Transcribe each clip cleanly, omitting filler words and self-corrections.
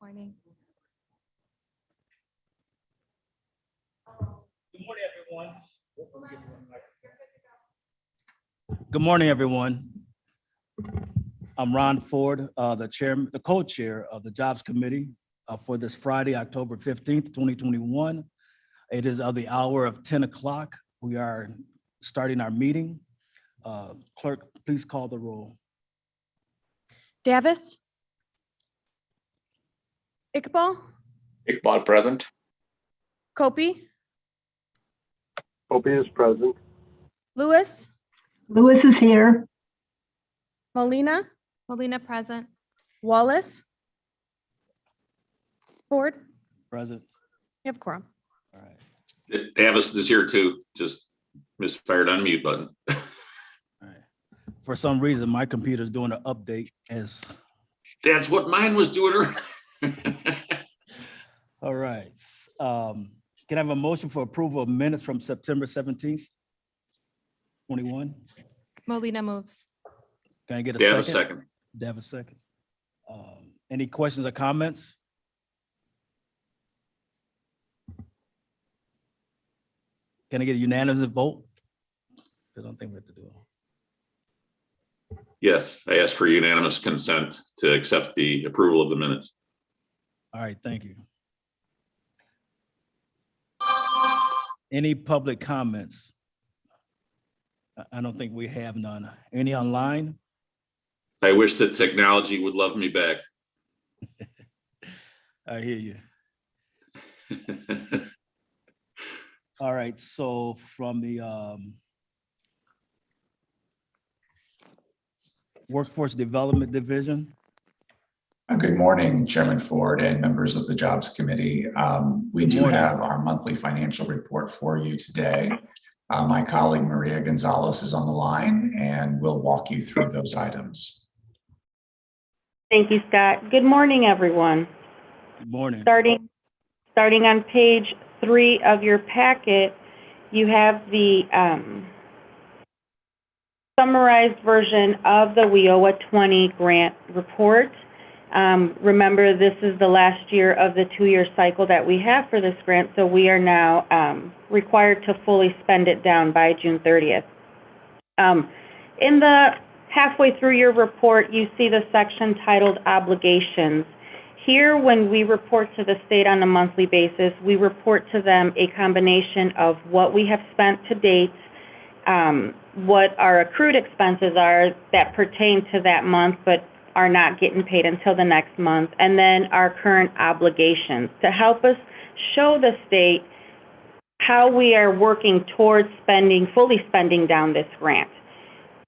morning. Good morning, everyone. Good morning, everyone. I'm Ron Ford, the co-chair of the Jobs Committee for this Friday, October 15th, 2021. It is of the hour of 10 o'clock. We are starting our meeting. Clerk, please call the roll. Davis? Iqbal? Iqbal present. Kopi? Kopi is present. Lewis? Lewis is here. Molina? Molina present. Wallace? Ford? Present. You have quorum. All right. Davis is here too, just misfired unmute button. All right. For some reason, my computer is doing an update as. That's what mine was doing earlier. All right. Can I have a motion for approval of minutes from September 17th, 21? Molina moves. Can I get a Davis second? second. Davis seconds. Any questions or comments? Can I get a unanimous vote? I don't think we have to do it. Yes, I ask for unanimous consent to accept the approval of the minutes. All right, thank you. Any public comments? I don't think we have none. Any online? I wish that technology would love me back. I hear you. All right, so from the Workforce Development Division. Good morning, Chairman Ford and members of the Jobs Committee. We Good do morning. have our monthly financial report for you today. My colleague Maria Gonzalez is on the line and we'll walk you through those items. Thank you, Scott. Good morning, everyone. Good morning. Starting on page 3 of your packet, you have the summarized version of the WIOA 20 grant report. Remember, this is the last year of the 2-year cycle that we have for this grant, so we are now required to fully spend it down by June 30th. In the halfway through your report, you see the section titled Obligations. Here, when we report to the state on a monthly basis, we report to them a combination of what we have spent to date, what our accrued expenses are that pertain to that month but are not getting paid until the next month, and then our current obligations to help us show the state how we are working towards fully spending down this grant.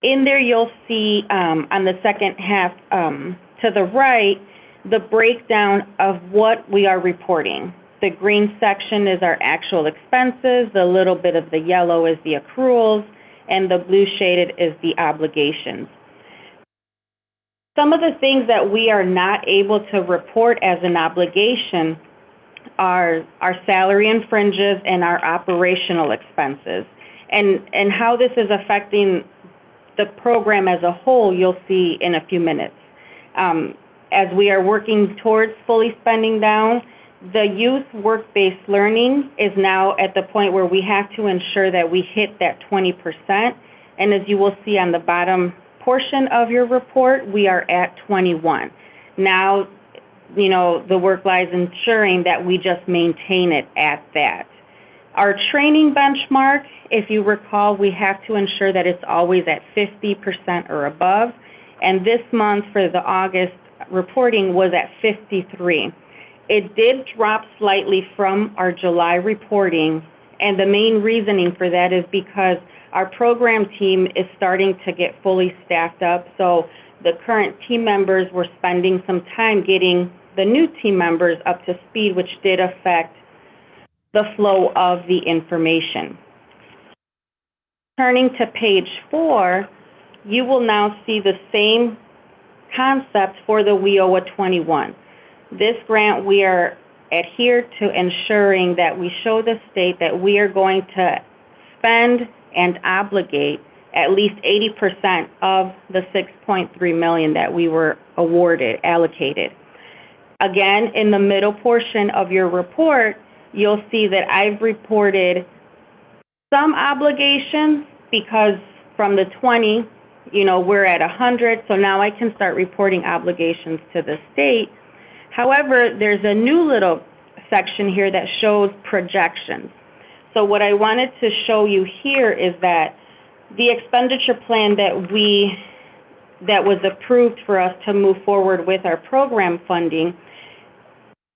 In there, you'll see on the second half to the right, the breakdown of what we are reporting. The green section is our actual expenses, the little bit of the yellow is the accruals, and the blue shaded is the obligations. Some of the things that we are not able to report as an obligation are our salary and fringes and our operational expenses. And how this is affecting the program as a whole, you'll see in a few minutes. As we are working towards fully spending down, the youth work-based learning is now at the point where we have to ensure that we hit that 20%. And as you will see on the bottom portion of your report, we are at 21. Now, the work lies ensuring that we just maintain it at that. Our training benchmark, if you recall, we have to ensure that it's always at 50% or above. And this month for the August reporting was at 53. It did drop slightly from our July reporting, and the main reasoning for that is because our program team is starting to get fully staffed up, so the current team members were spending some time getting the new team members up to speed, which did affect the flow of the information. Turning to page 4, you will now see the same concept for the WIOA 21. This grant, we are adhered to ensuring that we show the state that we are going to spend and obligate at least 80% of the $6.3 million that we were allocated. Again, in the middle portion of your report, you'll see that I've reported some obligations because from the 20, we're at 100, so now I can start reporting obligations to the state. However, there's a new little section here that shows projections. So what I wanted to show you here is that the expenditure plan that was approved for us to move forward with our program funding,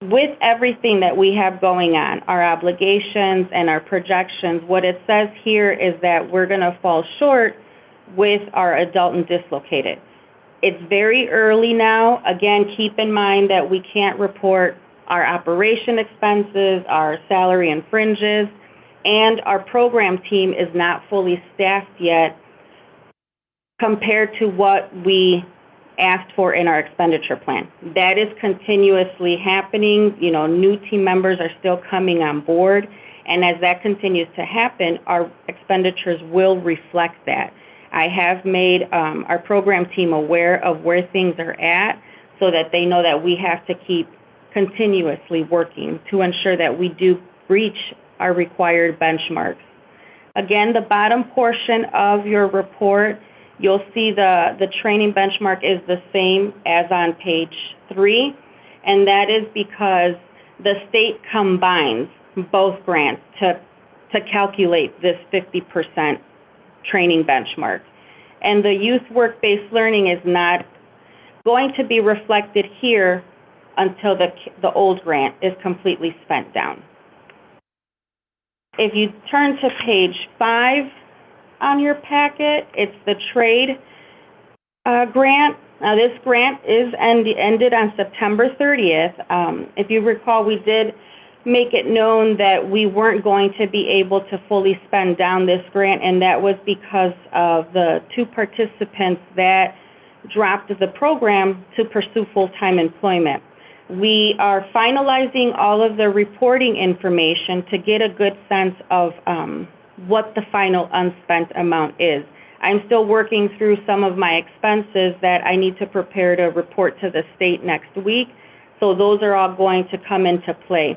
with everything that we have going on, our obligations and our projections, what it says here is that we're going to fall short with our adult and dislocated. It's very early now. Again, keep in mind that we can't report our operation expenses, our salary and fringes, and our program team is not fully staffed yet compared to what we asked for in our expenditure plan. That is continuously happening. New team members are still coming on board, and as that continues to happen, our expenditures will reflect that. I have made our program team aware of where things are at so that they know that we have to keep continuously working to ensure that we do reach our required benchmarks. Again, the bottom portion of your report, you'll see the training benchmark is the same as on page 3, and that is because the state combines both grants to calculate this 50% training benchmark. And the youth work-based learning is not going to be reflected here until the old grant is completely spent down. If you turn to page 5 on your packet, it's the trade grant. Now this grant is ended on September 30th. If you recall, we did make it known that we weren't going to be able to fully spend down this grant, and that was because of the 2 participants that dropped the program to pursue full-time employment. We are finalizing all of the reporting information to get a good sense of what the final unspent amount is. I'm still working through some of my expenses that I need to prepare to report to the state next week, so those are all going to come into play.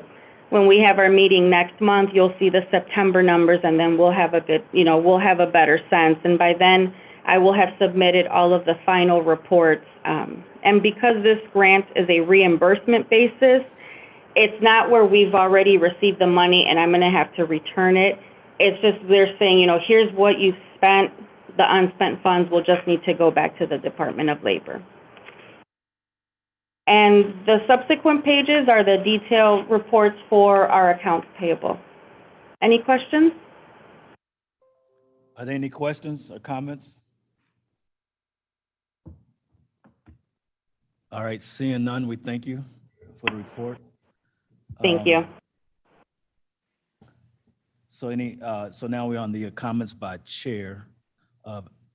When we have our meeting next month, you'll see the September numbers, and then we'll have a good, we'll have a better sense. And by then, I will have submitted all of the final reports. And because this grant is a reimbursement basis, it's not where we've already received the money and I'm going to have to return it. It's just they're saying, here's what you've spent. The unspent funds will just need to go back to the Department of Labor. And the subsequent pages are the detailed reports for our accounts payable. Any questions? Are there any questions or comments? All right, seeing none, we thank you for the report. Thank you. So now we're on the comments by chair.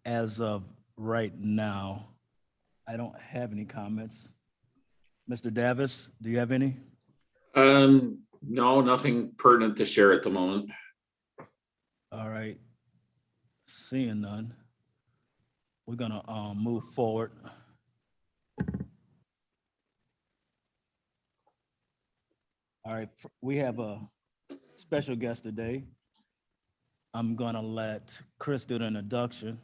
As of right now, I don't have any comments. Mr. Davis, do you have any? No, nothing pertinent to share at the moment. All right, seeing none, we're gonna move forward. All right, we have a special guest today. I'm gonna let Chris do the introduction.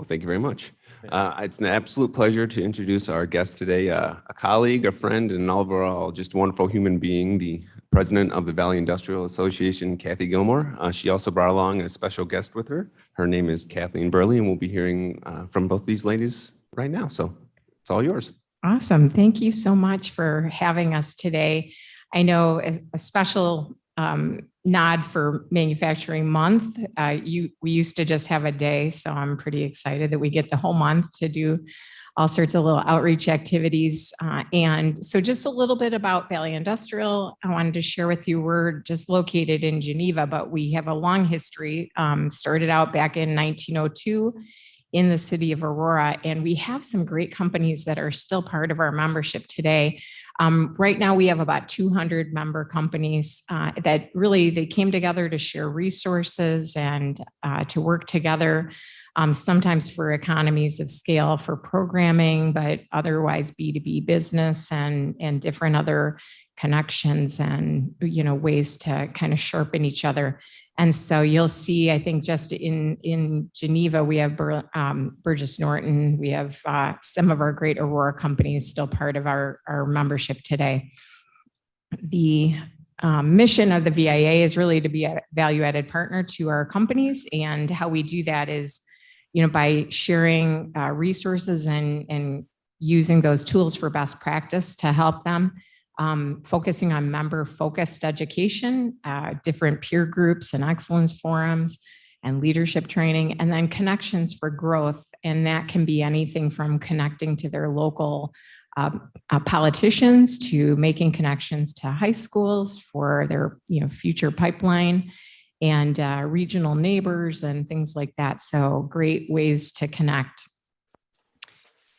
Thank you very much. It's an absolute pleasure to introduce our guest today, a colleague, a friend, and an overall just wonderful human being, the president of the Valley Industrial Association, Kathy Gilmore. She also brought along a special guest with her. Her name is Kathleen Burley, and we'll be hearing from both these ladies right now. So it's all yours. Awesome. Thank you so much for having us today. I know a special nod for Manufacturing Month. We used to just have a day, so I'm pretty excited that we get the whole month to do all sorts of little outreach activities. And so just a little bit about Valley Industrial. I wanted to share with you, we're just located in Geneva, but we have a long history, started out back in 1902 in the city of Aurora. And we have some great companies that are still part of our membership today. Right now, we have about 200 member companies that really, they came together to share resources and to work together sometimes for economies of scale for programming, but otherwise B2B business and different other connections and, ways to kind of sharpen each other. And so you'll see, I think just in Geneva, we have Burgess Norton, we have some of our great Aurora companies still part of our membership today. The mission of the VIA is really to be a value-added partner to our companies, and how we do that is, by sharing resources and using those tools for best practice to help them, focusing on member-focused education, different peer groups and excellence forums, and leadership training, and then connections for growth. And that can be anything from connecting to their local politicians to making connections to high schools for their future pipeline, and regional neighbors and things like that. So great ways to connect.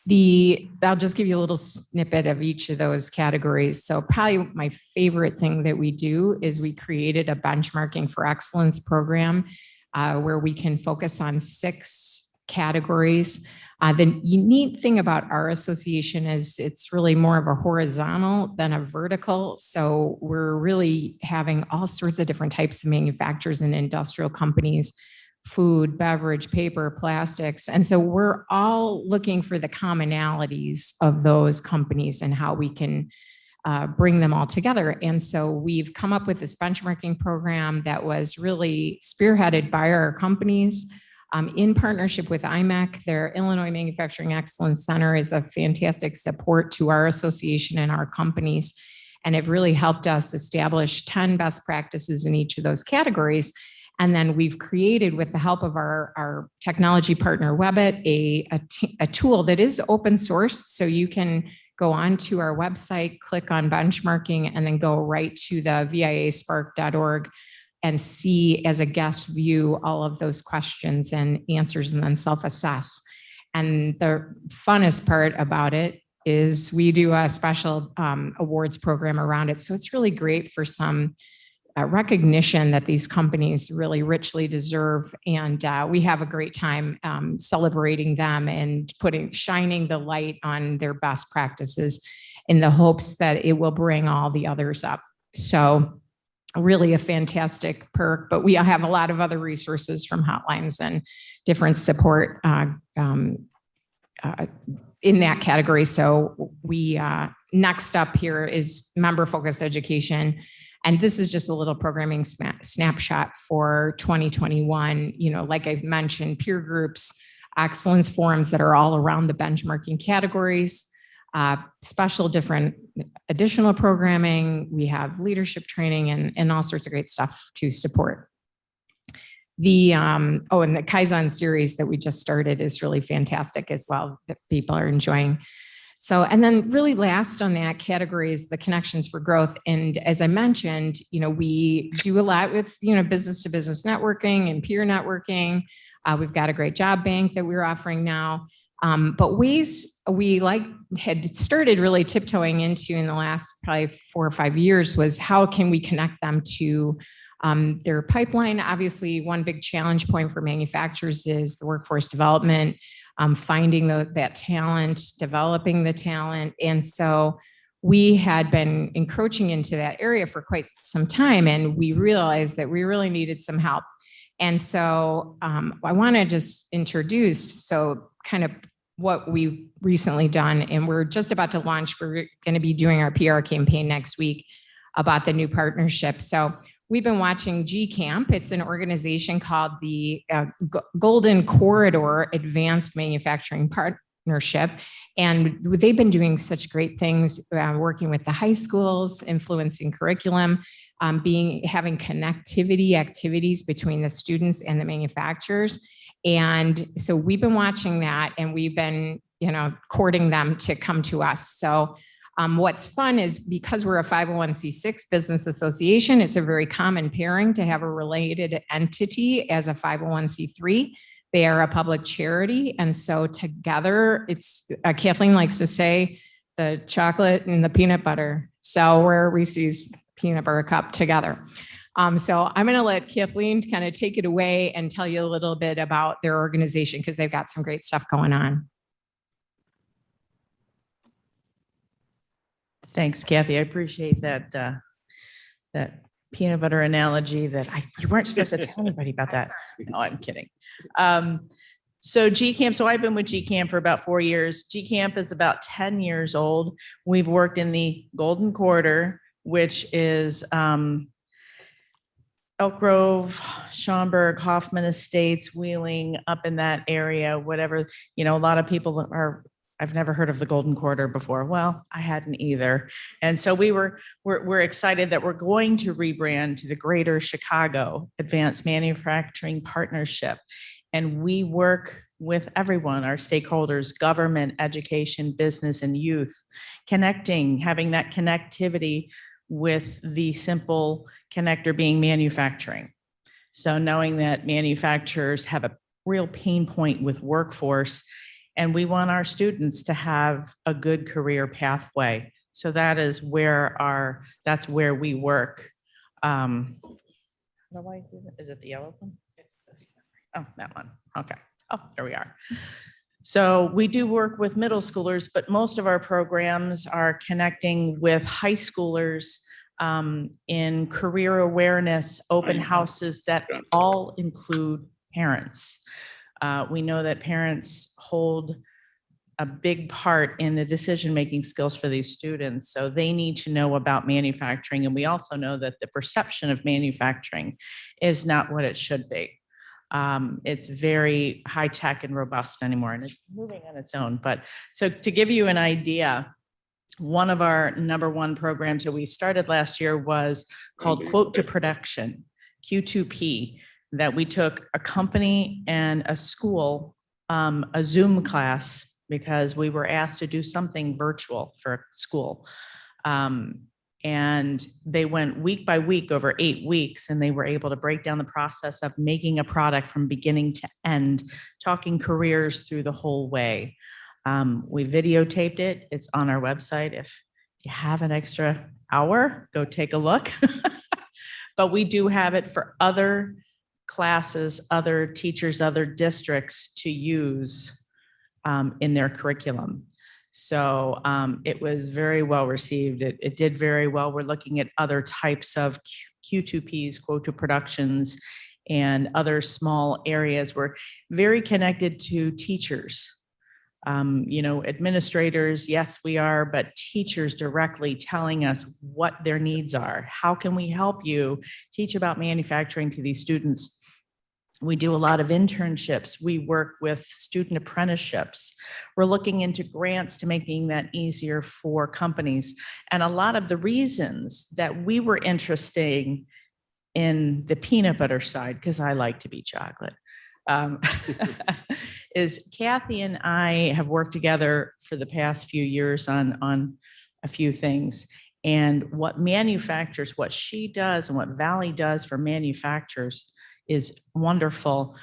I'll just give you a little snippet of each of those categories. So probably my favorite thing that we do is we created a benchmarking for excellence program where we can focus on 6 categories. The neat thing about our association is it's really more of a horizontal than a vertical. So we're really having all sorts of different types of manufacturers and industrial companies, food, beverage, paper, plastics. And so we're all looking for the commonalities of those companies and how we can bring them all together. And so we've come up with this benchmarking program that was really spearheaded by our companies in partnership with IMEC. Their Illinois Manufacturing Excellence Center is a fantastic support to our association and our companies. And it really helped us establish 10 best practices in each of those categories. And then we've created, with the help of our technology partner, Webbit, a tool that is open source. So you can go onto our website, click on benchmarking, and then go right to the viaspark.org and see as a guest view all of those questions and answers, and then self-assess. And the funnest part about it is we do a special awards program around it. So it's really great for some recognition that these companies really richly deserve. And we have a great time celebrating them and shining the light on their best practices in the hopes that it will bring all the others up. So really a fantastic perk, but we have a lot of other resources from hotlines and different support in that category. So we next up here is member-focused education. And this is just a little programming snapshot for 2021. Like I mentioned, peer groups, excellence forums that are all around the benchmarking categories, special different additional programming. We have leadership training and all sorts of great stuff to support. And the Kaizen series that we just started is really fantastic as well, that people are enjoying. So, and then really last on that category is the connections for growth. And as I mentioned, we do a lot with, business to business networking and peer networking. We've got a great job bank that we're offering now. But ways we had started really tiptoeing into in the last probably 4 or 5 years was how can we connect them to their pipeline. Obviously, one big challenge point for manufacturers is the workforce development, finding that talent, developing the talent. And so we had been encroaching into that area for quite some time, and we realized that we really needed some help. And so I want to just introduce kind of what we've recently done, and we're just about to launch. We're going to be doing our PR campaign next week about the new partnership. So we've been watching GCAMP. It's an organization called the Golden Corridor Advanced Manufacturing Partnership. And they've been doing such great things, working with the high schools, influencing curriculum, having connectivity activities between the students and the manufacturers. And so we've been watching that, and we've been, courting them to come to us. So what's fun is because we're a 501c6 business association, it's a very common pairing to have a related entity as a 501c3. They are a public charity. And so together, it's Kathleen likes to say the chocolate and the peanut butter. So we're Reese's peanut butter cup together. So I'm going to let Kathleen kind of take it away and tell you a little bit about their organization because they've got some great stuff going on. Thanks, Kathy. I appreciate that, that peanut butter analogy that you weren't supposed to tell anybody about that. No, I'm kidding. So GCAMP, so I've been with GCAMP for about 4 years. GCAMP is about 10 years old. We've worked in the Golden Quarter, which is Elk Grove, Schaumburg, Hoffman Estates, Wheeling, up in that area, whatever, a lot of people are, I've never heard of the Golden Quarter before. Well, I hadn't either. And so we're excited that we're going to rebrand to the Greater Chicago Advanced Manufacturing Partnership. And we work with everyone, our stakeholders, government, education, business, and youth, having that connectivity with the simple connector being manufacturing. So knowing that manufacturers have a real pain point with workforce, and we want our students to have a good career pathway. So that's where we work. Is it the yellow one? It's this. Oh, that one. Okay. Oh, there we are. So we do work with middle schoolers, but most of our programs are connecting with high schoolers in career awareness, open houses that all include parents. We know that parents hold a big part in the decision-making skills for these students. So they need to know about manufacturing. And we also know that the perception of manufacturing is not what it should be. It's very high tech and robust anymore, and it's moving on its own. But so to give you an idea, one of our #1 programs that we started last year was called Quote to Production, Q2P, that we took a company and a school, a Zoom class, because we were asked to do something virtual for a school. And they went week by week over 8 weeks, and they were able to break down the process of making a product from beginning to end, talking careers through the whole way. We videotaped it. It's on our website. If you have an extra hour, go take a look. But we do have it for other classes, other teachers, other districts to use in their curriculum. So it was very well received. It did very well. We're looking at other types of Q2Ps, quote to productions, and other small areas. We're very connected to teachers. Administrators, yes, we are, but teachers directly telling us what their needs are. How can we help you teach about manufacturing to these students? We do a lot of internships. We work with student apprenticeships. We're looking into grants to making that easier for companies. And a lot of the reasons that we were interested in the peanut butter side, because I like to be chocolate, is Kathy and I have worked together for the past few years on a few things. And what she does and what Valley does for manufacturers is wonderful.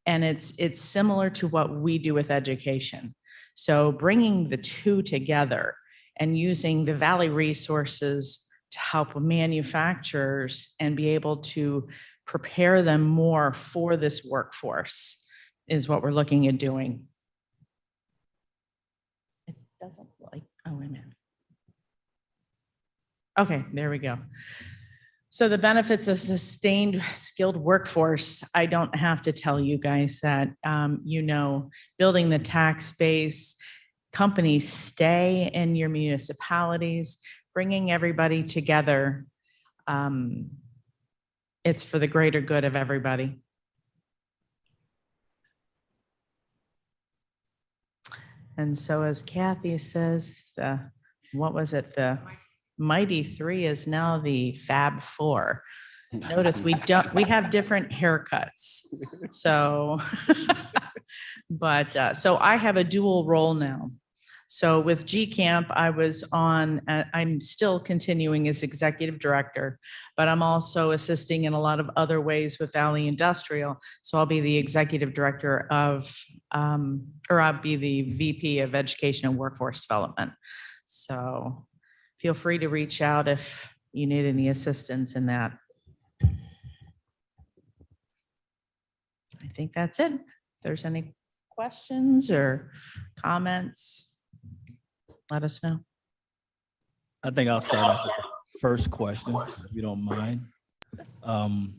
And it's similar to what we do with education. So bringing the two together and using the Valley resources to help manufacturers and be able to prepare them more for this workforce is what we're looking at doing. It doesn't like, oh, wait a minute. Okay, there we go. So the benefits of sustained skilled workforce, I don't have to tell you guys that, building the tax base, companies stay in your municipalities, bringing everybody together. It's for the greater good of everybody. And so as Kathy says, the Mighty Three is now the Fab Four. Notice we have different haircuts. So, so I have a dual role now. So with GCAMP, I'm still continuing as executive director, but I'm also assisting in a lot of other ways with Valley Industrial. So I'll be the executive director of, or I'll be the VP of Education and Workforce Development. So feel free to reach out if you need any assistance in that. think that's it. If there's any questions or comments, let us know. I think I'll start off with the first question, if you don't mind. On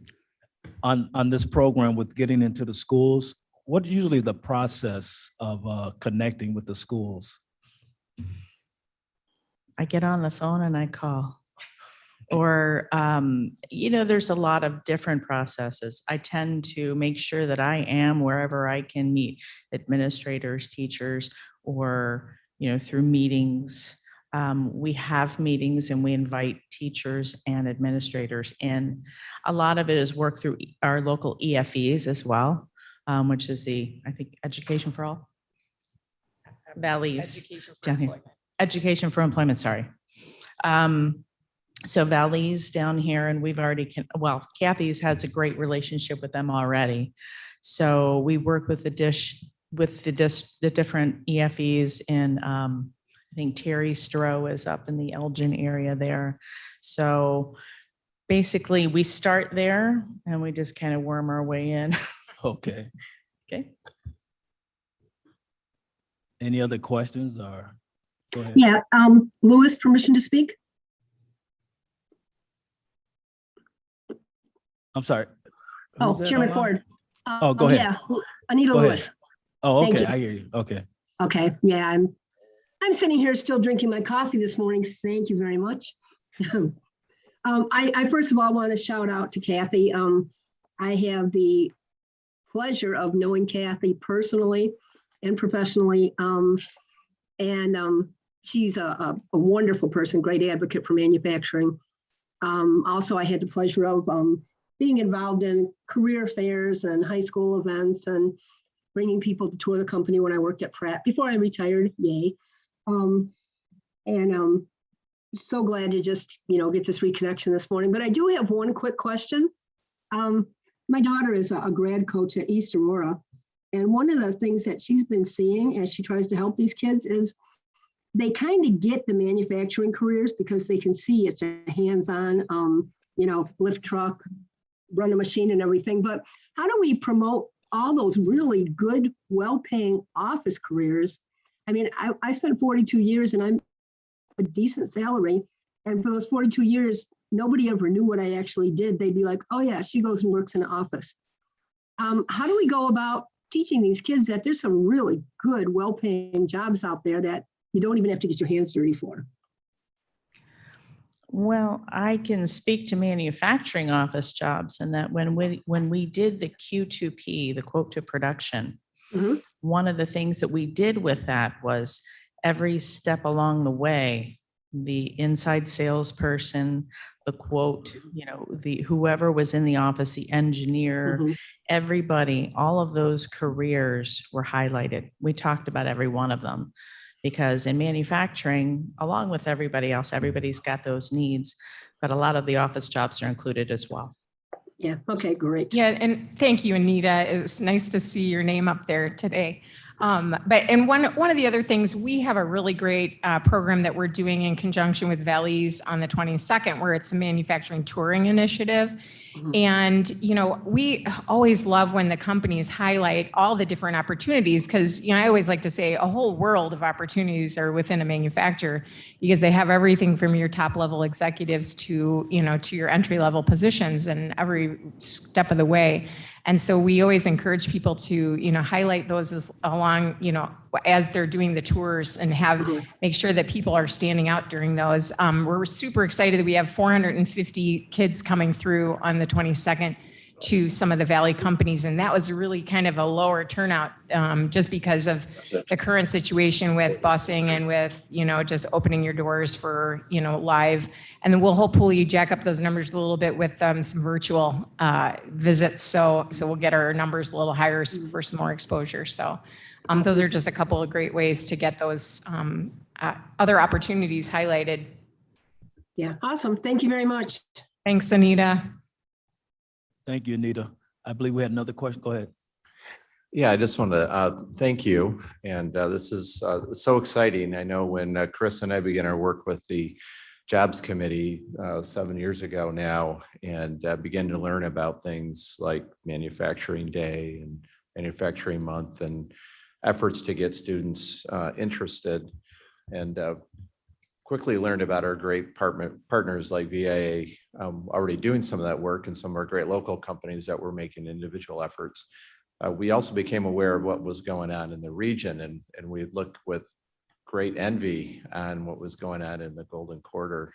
this program with getting into the schools, what's usually the process of connecting with the schools? I get on the phone and I call. Or, there's a lot of different processes. I tend to make sure that I am wherever I can meet administrators, teachers, or, through meetings. We have meetings and we invite teachers and administrators in. A lot of it is work through our local EFEs as well, which is I think, Education for All. Valley's down here. Education for Employment, sorry. So Valley's down here, and we've already, Kathy's has a great relationship with them already. So we work with the different EFEs in, I think Terry Stroh is up in the Elgin area there. So basically we start there and we just kind of worm our way in. Okay. Okay. Any other questions or? Go ahead. Yeah, Louis, permission to speak? I'm sorry. Oh, Who's that Chairman online? Ford. Oh, go ahead. Yeah, Anita Go ahead. Lewis. Oh, Thank okay, you. I hear you. Okay. Okay, yeah, I'm sitting here still drinking my coffee this morning. Thank you very much. I first of all want to shout out to Kathy. I have the pleasure of knowing Kathy personally and professionally. She's a wonderful person, great advocate for manufacturing. Also, I had the pleasure of being involved in career fairs and high school events and bringing people to tour the company when I worked at Pratt before I retired. Yay. So glad to just, get this reconnection this morning. But I do have one quick question. My daughter is a grad coach at East Aurora. And one of the things that she's been seeing as she tries to help these kids is they kind of get the manufacturing careers because they can see it's a hands-on, lift truck, run the machine and everything. But how do we promote all those really good, well-paying office careers? I mean, I spent 42 years and I'm a decent salary. And for those 42 years, nobody ever knew what I actually did. They'd be like, oh yeah, she goes and works in an office. How do we go about teaching these kids that there's some really good, well-paying jobs out there that you don't even have to get your hands dirty for? Well, I can speak to manufacturing office jobs, and that when we did the Q2P, the quote to production, one of the things that we did with that was every step along the way, the inside salesperson, the quote, whoever was in the office, the engineer, everybody, all of those careers were highlighted. We talked about every one of them. Because in manufacturing, along with everybody else, everybody's got those needs, but a lot of the office jobs are included as well. Yeah, okay, great. Yeah, and thank you, Anita. It's nice to see your name up there today. One of the other things, we have a really great program that we're doing in conjunction with Valley's on the 22nd, where it's a manufacturing touring initiative. And, we always love when the companies highlight all the different opportunities because, I always like to say a whole world of opportunities are within a manufacturer because they have everything from your top level executives to, to your entry level positions and every step of the way. And so we always encourage people to, highlight those along, as they're doing the tours and make sure that people are standing out during those. We're super excited that we have 450 kids coming through on the 22nd to some of the Valley companies. And that was really kind of a lower turnout just because of the current situation with busing and with, just opening your doors for, live. And then we'll hopefully jack up those numbers a little bit with some virtual visits. So we'll get our numbers a little higher for some more exposure. So those are just a couple of great ways to get those other opportunities highlighted. Yeah, awesome. Thank you very much. Thanks, Anita. Thank you, Anita. I believe we had another question. Go ahead. Yeah, I just want to thank you. And this is so exciting. I know when Chris and I began our work with the Jobs Committee 7 years ago now and began to learn about things like Manufacturing Day and Manufacturing Month and efforts to get students interested. And quickly learned about our great partners like VIA already doing some of that work, and some of our great local companies that were making individual efforts. We also became aware of what was going on in the region, and we looked with great envy on what was going on in the Golden Quarter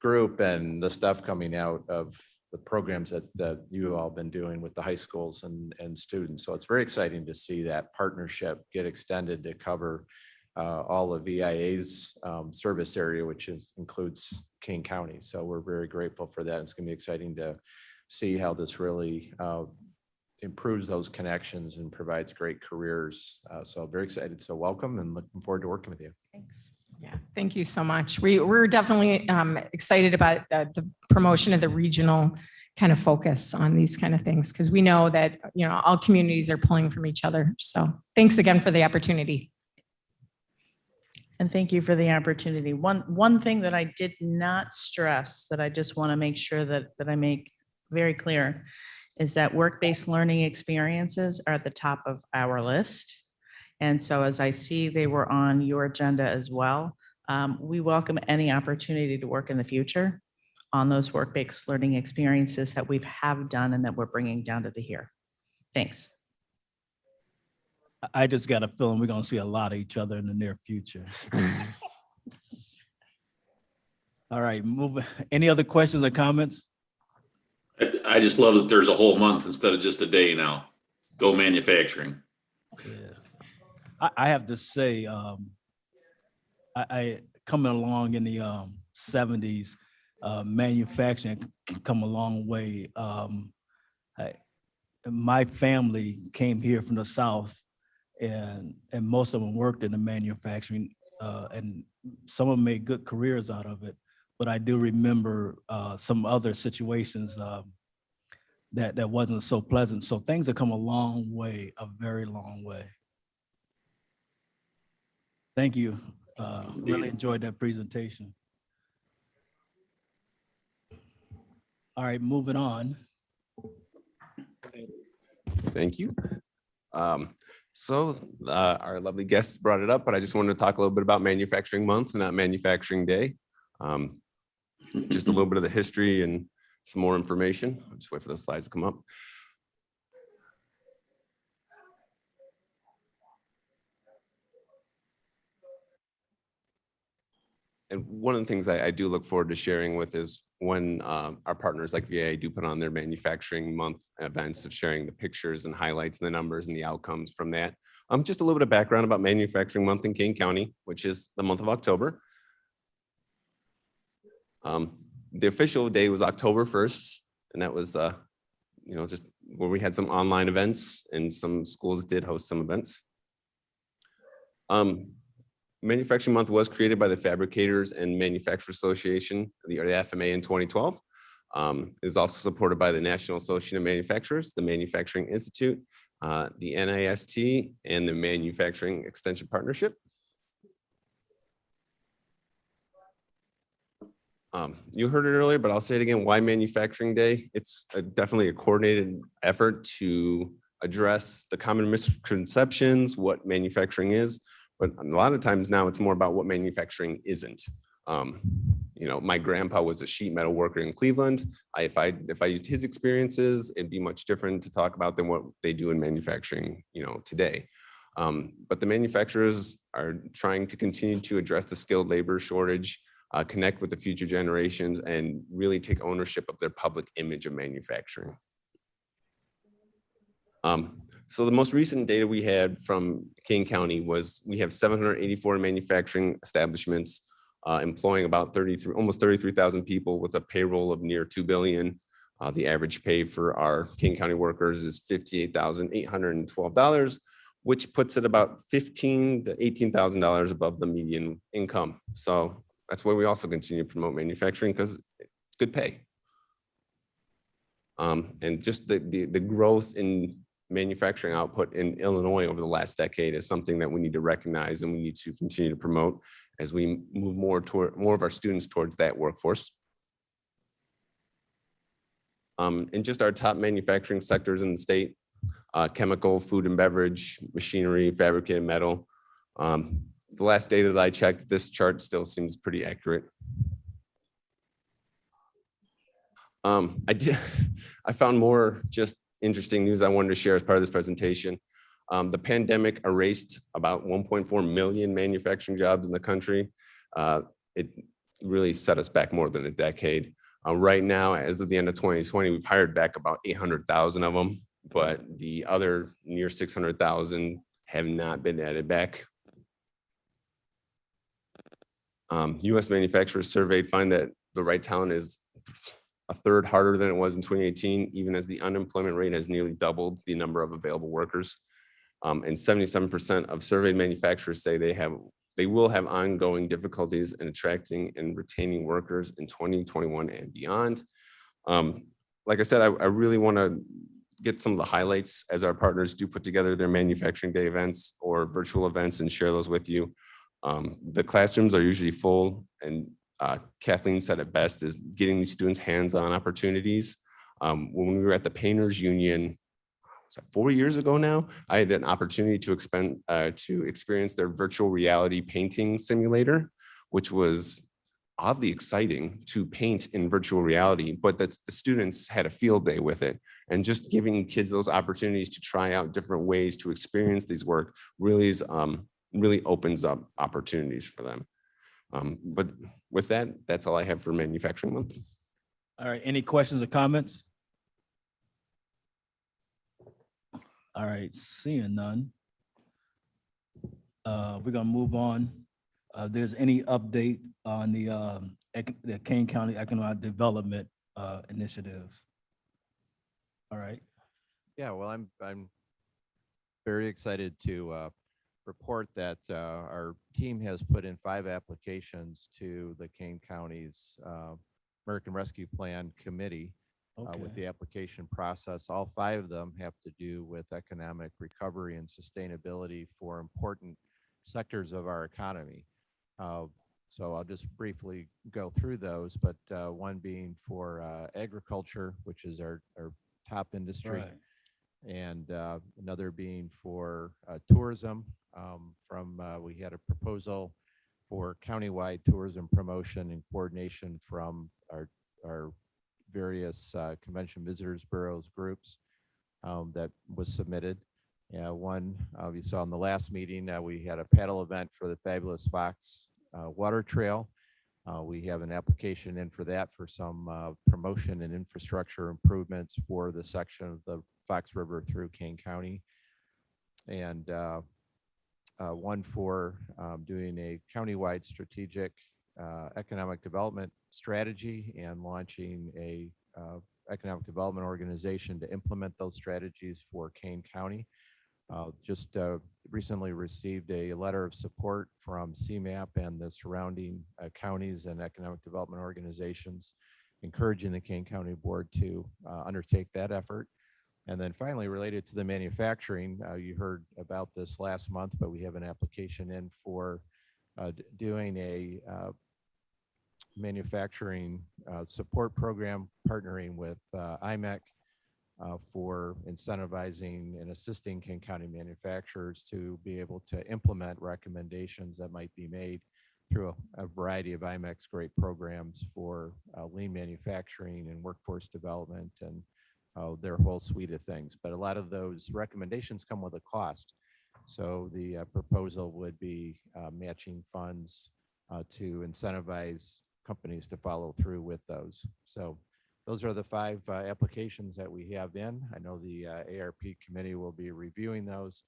group and the stuff coming out of the programs that you've all been doing with the high schools and students. So it's very exciting to see that partnership get extended to cover all of VIA's service area, which includes King County. So we're very grateful for that. It's going to be exciting to see how this really improves those connections and provides great careers. So very excited. So welcome, and looking forward to working with you. Thanks. Yeah, thank you so much. We're definitely excited about the promotion of the regional kind of focus on these kind of things, because we know that, you know, all communities are pulling from each other. So thanks again for the opportunity. And thank you for the opportunity. One thing that I did not stress that I just want to make sure that I make very clear is that work-based learning experiences are at the top of our list. And so as I see they were on your agenda as well, we welcome any opportunity to work in the future on those work-based learning experiences that we have done and that we're bringing down to the here. Thanks. I just got a feeling we're gonna see a lot of each other in the near future. All right, moving. Any other questions or comments? I just love that there's a whole month instead of just a day now. Go manufacturing. Yeah. I have to say, I coming along in the 70s, manufacturing come a long way. My family came here from the South, and most of them worked in the manufacturing, and some of them made good careers out of it. But I do remember some other situations that wasn't so pleasant. So things have come a long way, a very long way. Thank you. Really enjoyed that presentation. All right, moving on. Thank you. So our lovely guests brought it up, but I just wanted to talk a little bit about Manufacturing Month and not Manufacturing Day. Just a little bit of the history and some more information. I'll just wait for those slides to come up. And one of the things I do look forward to sharing with is when our partners like VA do put on their Manufacturing Month events of sharing the pictures and highlights and the numbers and the outcomes from that. Just a little bit of background about Manufacturing Month in King County, which is the month of October. The official day was October 1st, and that was, you know, just where we had some online events and some schools did host some events. Manufacturing Month was created by the Fabricators and Manufacturers Association, the FMA, in 2012. It is also supported by the National Association of Manufacturers, the Manufacturing Institute, the NIST, and the Manufacturing Extension Partnership. You heard it earlier, but I'll say it again. Why Manufacturing Day? It's definitely a coordinated effort to address the common misconceptions, what manufacturing is. But a lot of times now it's more about what manufacturing isn't. You know, my grandpa was a sheet metal worker in Cleveland. If I used his experiences, it'd be much different to talk about than what they do in manufacturing, you know, today. But the manufacturers are trying to continue to address the skilled labor shortage, connect with the future generations, and really take ownership of their public image of manufacturing. So the most recent data we had from King County was we have 784 manufacturing establishments employing about almost 33,000 people with a payroll of near $2 billion. The average pay for our King County workers is $58,812, which puts it about $15,000 to $18,000 above the median income. So that's why we also continue to promote manufacturing, because it's good pay. And just the growth in manufacturing output in Illinois over the last decade is something that we need to recognize and we need to continue to promote as we move more of our students towards that workforce. And just our top manufacturing sectors in the state, chemical, food and beverage, machinery, fabricated metal. The last data that I checked, this chart still seems pretty accurate. I found more just interesting news I wanted to share as part of this presentation. The pandemic erased about 1.4 million manufacturing jobs in the country. It really set us back more than a decade. Right now, as of the end of 2020, we've hired back about 800,000 of them, but the other near 600,000 have not been added back. US manufacturers surveyed find that the right talent is a third harder than it was in 2018, even as the unemployment rate has nearly doubled the number of available workers. And 77% of surveyed manufacturers say they will have ongoing difficulties in attracting and retaining workers in 2021 and beyond. Like I said, I really want to get some of the highlights as our partners do put together their manufacturing day events or virtual events and share those with you. The classrooms are usually full, and Kathleen said it best, is getting these students hands-on opportunities. When we were at the Painters Union, 4 years ago now, I had an opportunity to experience their virtual reality painting simulator, which was oddly exciting to paint in virtual reality, but the students had a field day with it. And just giving kids those opportunities to try out different ways to experience these work really opens up opportunities for them. But with that, that's all I have for Manufacturing Month. All right, any questions or comments? All right, seeing none. We're gonna move on. There's any update on the Kane County Economic Development initiatives? All right. Yeah, well, I'm very excited to report that our team has put in 5 applications to the Kane County's American Rescue Plan Committee with the application process. All 5 of them have to do with economic recovery and sustainability for important sectors of our economy. So I'll just briefly go through those, but one being for agriculture, which is our top industry. Right. And another being for tourism. We had a proposal for countywide tourism promotion and coordination from our various convention visitors bureaus groups that was submitted. One you saw in the last meeting, we had a paddle event for the Fabulous Fox Water Trail. We have an application in for that for some promotion and infrastructure improvements for the section of the Fox River through Kane County. And one for doing a countywide strategic economic development strategy and launching a economic development organization to implement those strategies for Kane County. Just recently received a letter of support from CMAP and the surrounding counties and economic development organizations, encouraging the Kane County Board to undertake that effort. And then finally, related to the manufacturing, you heard about this last month, but we have an application in for doing a manufacturing support program, partnering with IMEC for incentivizing and assisting Kane County manufacturers to be able to implement recommendations that might be made through a variety of IMEC's great programs for lean manufacturing and workforce development and their whole suite of things. But a lot of those recommendations come with a cost. So the proposal would be matching funds to incentivize companies to follow through with those. So those are the 5 applications that we have in. I know the ARP committee will be reviewing those,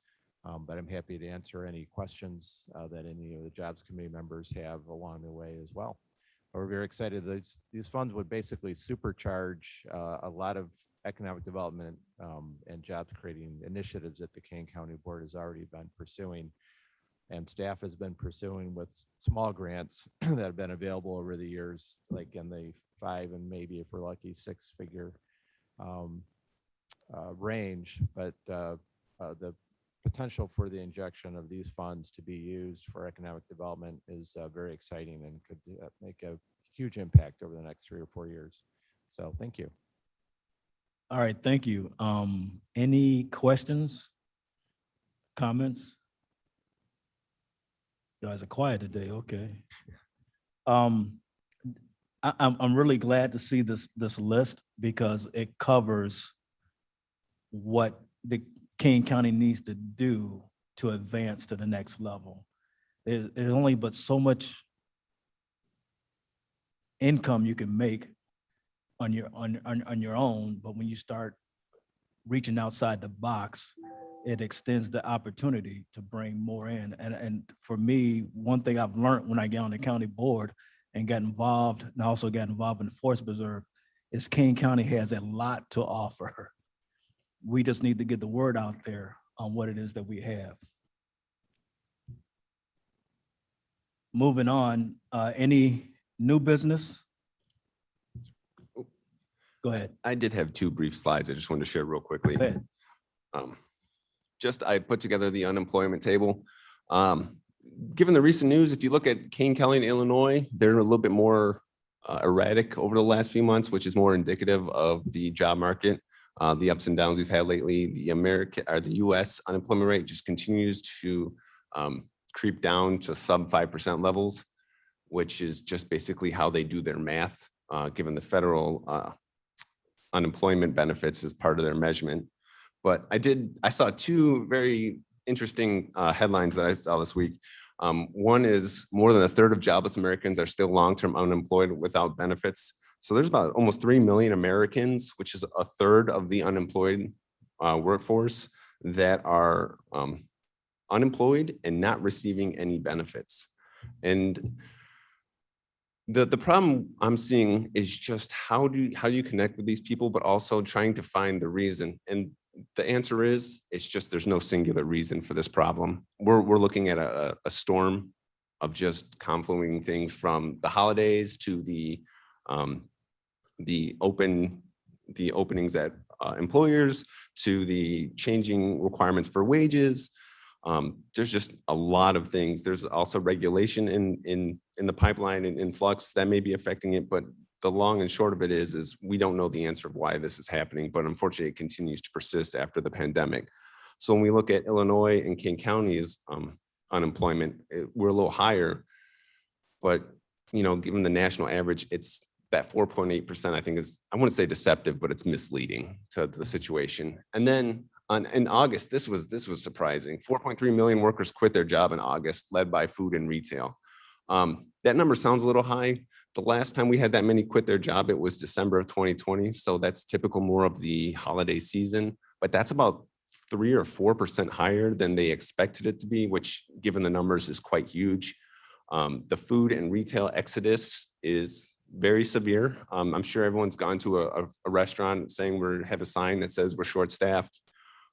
but I'm happy to answer any questions that any of the Jobs Committee members have along the way as well. We're very excited. These funds would basically supercharge a lot of economic development and jobs creating initiatives that the Kane County Board has already been pursuing. And staff has been pursuing with small grants that have been available over the years, like in the 5 and maybe if we're lucky 6-figure range. But the potential for the injection of these funds to be used for economic development is very exciting and could make a huge impact over the next 3 or 4 years. So thank you. All right, thank you. Any questions, comments? You guys are quiet today, okay. I'm really glad to see this list because it covers what the Kane County needs to do to advance to the next level. There's only but so much income you can make on your own, but when you start reaching outside the box, it extends the opportunity to bring more in. And for me, one thing I've learned when I get on the county board and got involved, and also got involved in the Forest Preserve, is Kane County has a lot to offer. We just need to get the word out there on what it is that we have. Moving on, any new business? Go ahead. I did have two brief slides I just wanted to share real quickly. Go ahead. I put together the unemployment table. Given the recent news, if you look at Kane County and Illinois, they're a little bit more erratic over the last few months, which is more indicative of the job market. The ups and downs we've had lately, the US unemployment rate just continues to creep down to sub 5% levels, which is just basically how they do their math, given the federal unemployment benefits as part of their measurement. But I saw two very interesting headlines that I saw this week. One is more than a third of jobless Americans are still long-term unemployed without benefits. So there's about almost 3 million Americans, which is a third of the unemployed workforce, that are unemployed and not receiving any benefits. And the problem I'm seeing is just how do you connect with these people, but also trying to find the reason. And the answer is, it's just there's no singular reason for this problem. We're looking at a storm of just confluing things, from the holidays to the openings at employers, to the changing requirements for wages. There's just a lot of things. There's also regulation in the pipeline and in flux that may be affecting it, but the long and short of it is we don't know the answer of why this is happening, but unfortunately it continues to persist after the pandemic. So when we look at Illinois and Kane County's unemployment, we're a little higher, but given the national average, it's that 4.8%, I think I wouldn't say deceptive, but it's misleading to the situation. And then in August, this was surprising. 4.3 million workers quit their job in August, led by food and retail. That number sounds a little high. The last time we had that many quit their job, it was December of 2020. So that's typical more of the holiday season, but that's about 3 or 4% higher than they expected it to be, which given the numbers is quite huge. The food and retail exodus is very severe. I'm sure everyone's gone to a restaurant saying we have a sign that says we're short-staffed.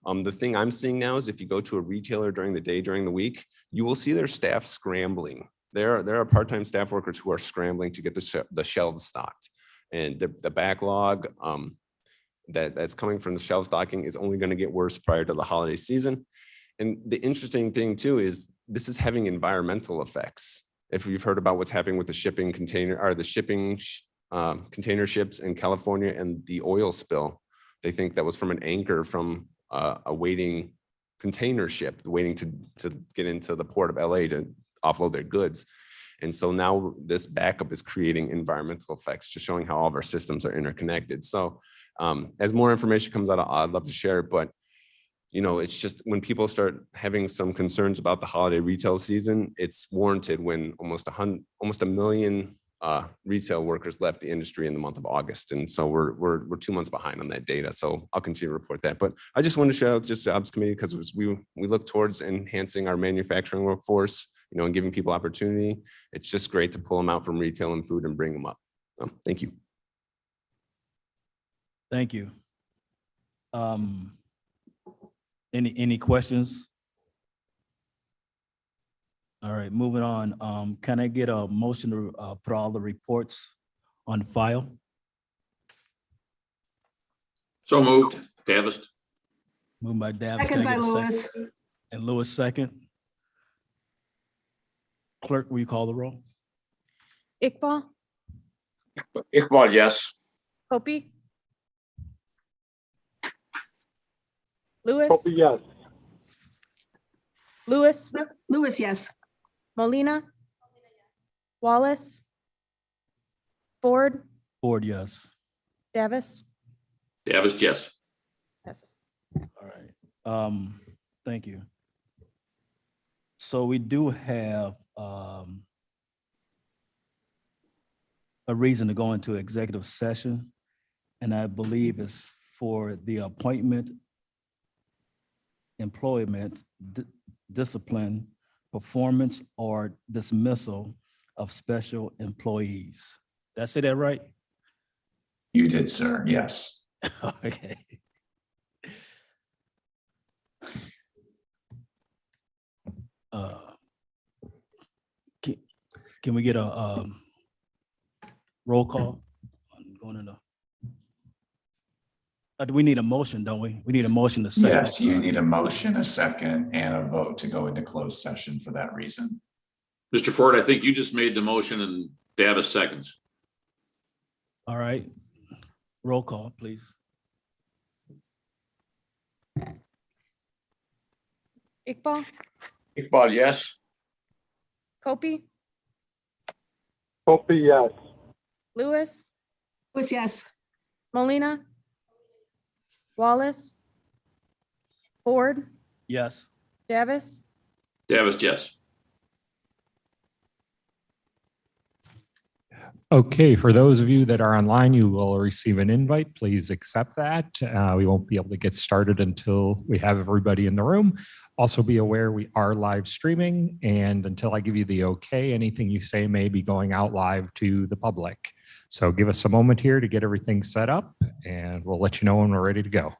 The thing I'm seeing now is if you go to a retailer during the day, during the week, you will see their staff scrambling. There are part-time staff workers who are scrambling to get the shelves stocked. And the backlog that's coming from the shelf stocking is only going to get worse prior to the holiday season. And the interesting thing too is this is having environmental effects. If you've heard about what's happening with the shipping container ships in California and the oil spill, they think that was from an anchor from a waiting container ship waiting to get into the port of LA to offload their goods. And so now this backup is creating environmental effects, just showing how all of our systems are interconnected. So as more information comes out, I'd love to share it, but it's just when people start having some concerns about the holiday retail season, it's warranted when almost a million retail workers left the industry in the month of August. And so we're 2 months behind on that data. So I'll continue to report that. But I just wanted to shout out just Jobs Committee because we look towards enhancing our manufacturing workforce, and giving people opportunity. It's just great to pull them out from retail and food and bring them up. So, thank you. Thank you. Any questions? All right, moving on. Can I get a motion to put all the reports on file? So moved. Davis. Moved by Davis. Second Can I by get a Lewis. second? And Lewis second. Clerk, will you call the roll? Iqbal, Iqbal, yes. Hopi, Lewis, Yes. Lewis, Lewis, yes. Molina, Wallace, Ford, Ford, yes. Davis. Davis, yes. Passes. All right. Thank you. So we do have a reason to go into executive session, and I believe it's for the appointment, employment, discipline, performance, or dismissal of special employees. Did I say that right? You did, sir. Yes. Okay. Uh, can we get a roll call? Going into. Do we need a motion, don't we? We need a motion to second. Yes, you need a motion, a second, and a vote to go into closed session for that reason. Mr. Ford, I think you just made the motion and Davis seconds. All right. Roll call, please. Iqbal, Iqbal, yes. Kopi, Hopi, yes. Lewis, Lewis, yes. Molina, Wallace, Ford, Yes. Davis. Davis, yes. Okay, for those of you that are online, you will receive an invite. Please accept that. We won't be able to get started until we have everybody in the room. Also be aware we are live streaming, and until I give you the okay, anything you say may be going out live to the public. So give us a moment here to get everything set up, and we'll let you know when we're ready to go.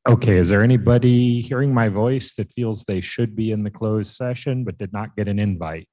Okay, is there anybody hearing my voice that feels they should be in the closed session but did not get an invite?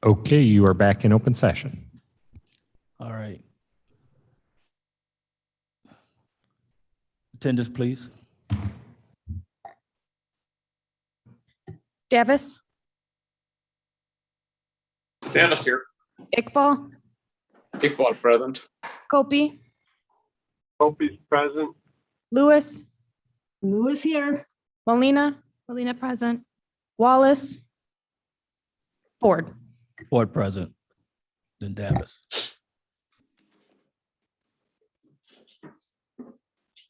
Okay, you are back in open session. All right. Attendance, please. Davis, Dennis here. Iqbal, Iqbal present. Kopi, Opie's present. Lewis, Lewis here. Molina, Molina present. Wallace, Ford. Board President, then Davis.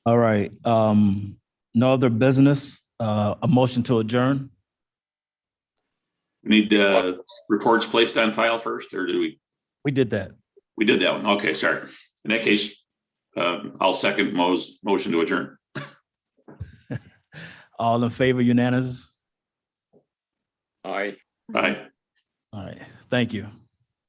All right, no other business, a motion to adjourn. Need reports placed on file first, or do we? We did that. We did that one. Okay, sorry. In that case, I'll second Mo's motion to adjourn. All in favor, unanimous? Aye. Aye. All right, thank you.